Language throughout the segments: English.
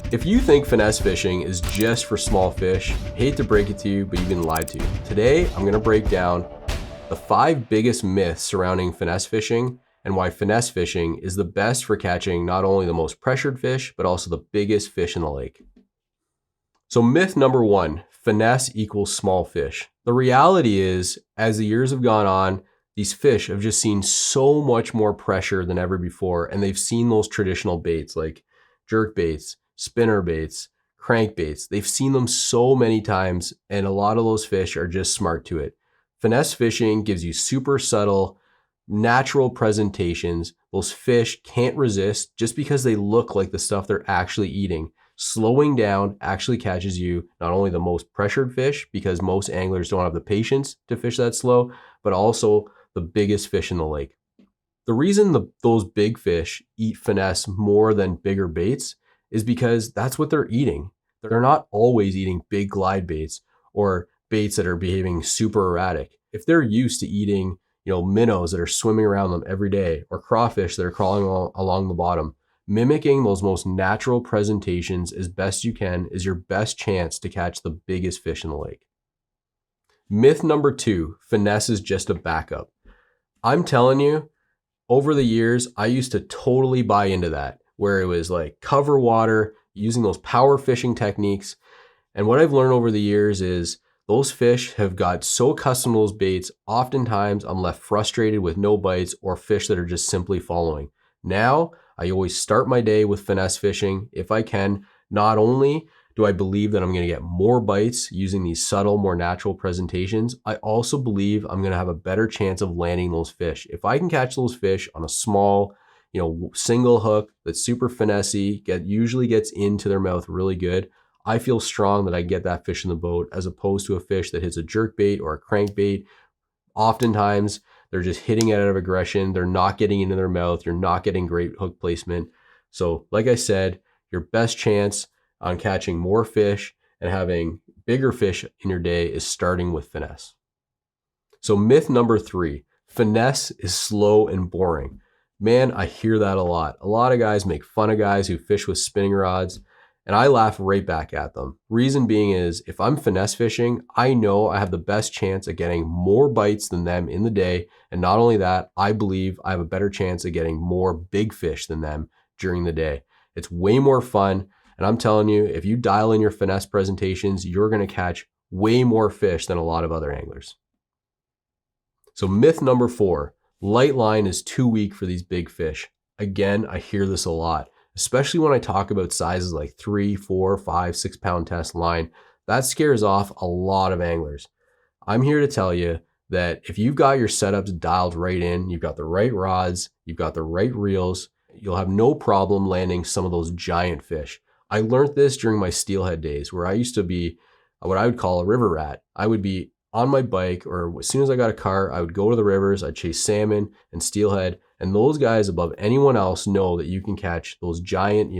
If you think finesse fishing is just for small fish, hate to break it to you, but you've been lied to. Today, I'm gonna break down the 5 biggest myths surrounding finesse fishing and why finesse fishing is the best for catching not only the most pressured fish, but also the biggest fish in the lake. So myth number 1, finesse equals small fish. The reality is, as the years have gone on, these fish have just seen so much more pressure than ever before, and they've seen those traditional baits like jerk baits, spinner baits, crank baits. They've seen them so many times, and a lot of those fish are just smart to it. Finesse fishing gives you super subtle, natural presentations. Those fish can't resist just because they look like the stuff they're actually eating. Slowing down actually catches you not only the most pressured fish, because most anglers don't have the patience to fish that slow, but also the biggest fish in the lake. The reason those big fish eat finesse more than bigger baits is because that's what they're eating. They're not always eating big glide baits or baits that are behaving super erratic. If they're used to eating, minnows that are swimming around them every day, or crawfish that are crawling along the bottom, mimicking those most natural presentations as best you can is your best chance to catch the biggest fish in the lake. Myth number 2, finesse is just a backup. I'm telling you, over the years, I used to totally buy into that, where it was like cover water, using those power fishing techniques. And what I've learned over the years is those fish have got so accustomed to those baits, oftentimes I'm left frustrated with no bites or fish that are just simply following. Now, I always start my day with finesse fishing if I can. Not only do I believe that I'm going to get more bites using these subtle, more natural presentations, I also believe I'm going to have a better chance of landing those fish. If I can catch those fish on a small, single hook that's super finessey, usually gets into their mouth really good, I feel strong that I get that fish in the boat, as opposed to a fish that hits a jerk bait or a crank bait. Oftentimes, they're just hitting it out of aggression. They're not getting into their mouth. You're not getting great hook placement. So like I said, your best chance on catching more fish and having bigger fish in your day is starting with finesse. So myth number 3, finesse is slow and boring. Man, I hear that a lot. A lot of guys make fun of guys who fish with spinning rods, and I laugh right back at them. Reason being is, if I'm finesse fishing, I know I have the best chance of getting more bites than them in the day. And not only that, I believe I have a better chance of getting more big fish than them during the day. It's way more fun. And I'm telling you, if you dial in your finesse presentations, you're going to catch way more fish than a lot of other anglers. So myth number 4, light line is too weak for these big fish. Again, I hear this a lot, especially when I talk about sizes like 3, 4, 5, 6 pound test line. That scares off a lot of anglers. I'm here to tell you that if you've got your setups dialed right in, you've got the right rods, you've got the right reels, you'll have no problem landing some of those giant fish. I learned this during my steelhead days, where I used to be what I would call a river rat. I would be on my bike, or as soon as I got a car, I would go to the rivers, I'd chase salmon and steelhead, and those guys above anyone else know that you can catch those giant,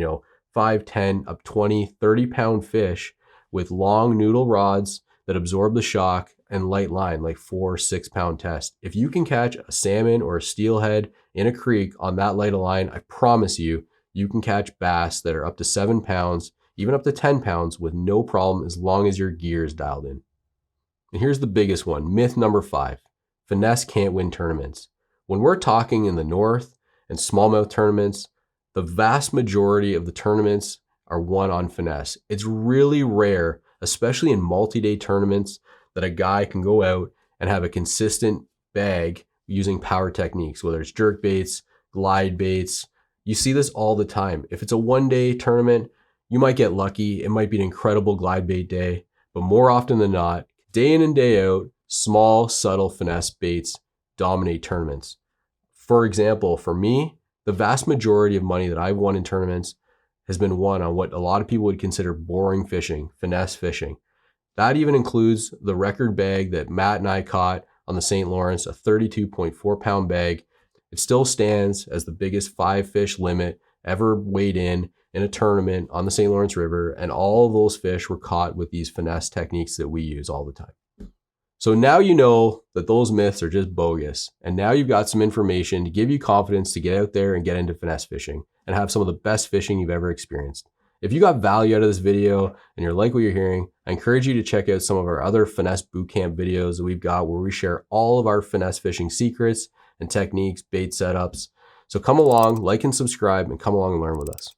5, 10, up 20, 30 pound fish with long noodle rods that absorb the shock and light line, like 4, 6 pound test. If you can catch a salmon or a steelhead in a creek on that light of line, I promise you, you can catch bass that are up to 7 pounds, even up to 10 pounds with no problem, as long as your gear is dialed in. And here's the biggest one, myth number 5, finesse can't win tournaments. When we're talking in the north and smallmouth tournaments, the vast majority of the tournaments are won on finesse. It's really rare, especially in multi-day tournaments, that a guy can go out and have a consistent bag using power techniques, whether it's jerk baits, glide baits. You see this all the time. If it's a one-day tournament, you might get lucky. It might be an incredible glide bait day, but more often than not, day in and day out, small, subtle finesse baits dominate tournaments. For example, for me, the vast majority of money that I've won in tournaments has been won on what a lot of people would consider boring fishing, finesse fishing. That even includes the record bag that Matt and I caught on the St. Lawrence, a 32.4 pound bag. It still stands as the biggest 5 fish limit ever weighed in a tournament on the St. Lawrence River, and all of those fish were caught with these finesse techniques that we use all the time. So now you know that those myths are just bogus, and now you've got some information to give you confidence to get out there and get into finesse fishing and have some of the best fishing you've ever experienced. If you got value out of this video and you're like what you're hearing, I encourage you to check out some of our other Finesse Bootcamp videos that we've got where we share all of our finesse fishing secrets and techniques, bait setups. So come along, like and subscribe, and come along and learn with us.